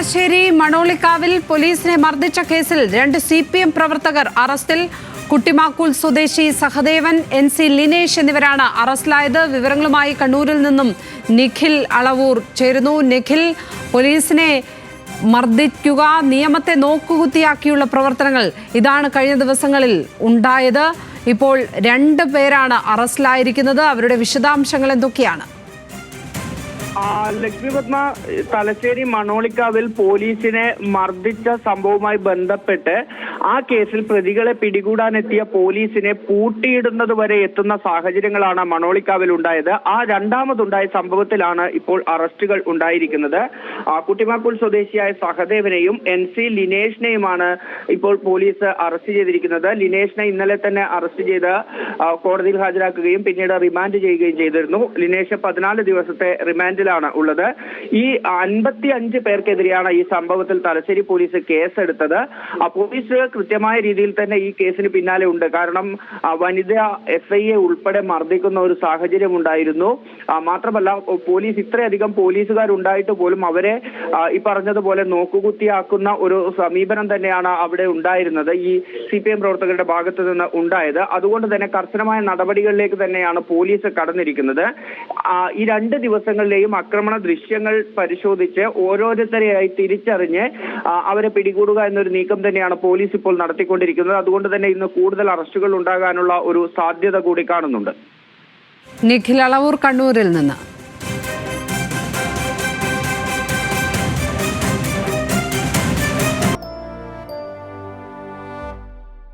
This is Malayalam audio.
തലശ്ശേരി മണോളിക്കാവിൽ പോലീസിനെ മർദ്ദിച്ച കേസിൽ 2 CPM പ്രവർത്തകർ അറസ്റ്റിൽ. കുട്ടിമാക്കൂൽ സ്വദേശി സഹദേവൻ, NC ലിനേഷ് എന്നിവരാണ് അറസ്റ്റിലായത്. വിവരങ്ങളുമായി കണ്ണൂരിൽ നിന്നും നിഖിൽ അളവൂർ ചേരുന്നു. നിഖിൽ, പോലീസിനെ മർദ്ദിക്കുക, നിയമത്തെ നോക്കുകുത്തിയാക്കിയുള്ള പ്രവർത്തനങ്ങൾ, ഇതാണ് കഴിഞ്ഞ ദിവസങ്ങളിൽ ഉണ്ടായത്. ഇപ്പോൾ 2 പേരാണ് അറസ്റ്റിലായിരിക്കുന്നത്. അവരുടെ വിശദാംശങ്ങൾ എന്തൊക്കെയാണ്? ലക്ഷ്മി പത്മ, തലശ്ശേരി മണോളിക്കാവിൽ പോലീസിനെ മർദ്ദിച്ച സംഭവവുമായി ബന്ധപ്പെട്ട് ആ കേസിൽ പ്രതികളെ പിടികൂടാനെത്തിയ പോലീസിനെ പൂട്ടിയിടുന്നത് വരെ എത്തുന്ന സാഹചര്യങ്ങളാണ് മണോളിക്കാവിൽ ഉണ്ടായത്. ആ രണ്ടാമതുണ്ടായ സംഭവത്തിലാണ് ഇപ്പോൾ അറസ്റ്റുകൾ ഉണ്ടായിരിക്കുന്നത്. കുട്ടിമാക്കൂൽ സ്വദേശിയായ സഹദേവനെയും NC ലിനേഷിനെയുമാണ് ഇപ്പോൾ പോലീസ് അറസ്റ്റ് ചെയ്തിരിക്കുന്നത്. ലിനേഷിനെ ഇന്നലെ തന്നെ അറസ്റ്റ് ചെയ്ത് കോടതിയിൽ ഹാജരാക്കുകയും പിന്നീട് റിമാൻഡ് ചെയ്യുകയും ചെയ്തിരുന്നു. ലിനേഷ് 14 ദിവസത്തെ റിമാൻഡ് ഉള്ളത്. ഈ 55 പേർക്കെതിരെയാണ് ഈ സംഭവത്തിൽ തലശ്ശേരി പോലീസ് കേസെടുത്തത്. പോലീസ് കൃത്യമായ രീതിയിൽ തന്നെ ഈ കേസിന് പിന്നാലെ ഉണ്ട്. കാരണം വനിതാ SIയെ ഉൾപ്പെടെ മർദ്ദിക്കുന്ന ഒരു സാഹചര്യം ഉണ്ടായിരുന്നു. മാത്രമല്ല, പോലീസ് ഇത്രയധികം പോലീസുകാരുണ്ടായിട്ട് പോലും അവരെ ഈ പറഞ്ഞതുപോലെ നോക്കുകുത്തിയാക്കുന്ന ഒരു സമീപനം തന്നെയാണ് അവിടെ ഉണ്ടായിരുന്നത്, ഈ CPM പ്രവർത്തകരുടെ ഭാഗത്ത് നിന്ന് ഉണ്ടായത്. അതുകൊണ്ട് തന്നെ കർശനമായ നടപടികളിലേക്ക് തന്നെയാണ് പോലീസ് കടന്നിരിക്കുന്നത്. ഈ 2 ദിവസങ്ങളിലെയും ആക്രമണ ദൃശ്യങ്ങൾ പരിശോധിച്ച് ഓരോരുത്തരെയായി തിരിച്ചറിഞ്ഞ് അവരെ പിടികൂടുക എന്നൊരു നീക്കം തന്നെയാണ് പോലീസ് ഇപ്പോൾ നടത്തിക്കൊണ്ടിരിക്കുന്നത്. അതുകൊണ്ട് തന്നെ ഇന്ന് കൂടുതൽ അറസ്റ്റുകൾ ഉണ്ടാകാനുള്ള ഒരു സാധ്യത കൂടി കാണുന്നുണ്ട്. നിഖിൽ അളവൂർ, കണ്ണൂരിൽ നിന്ന്.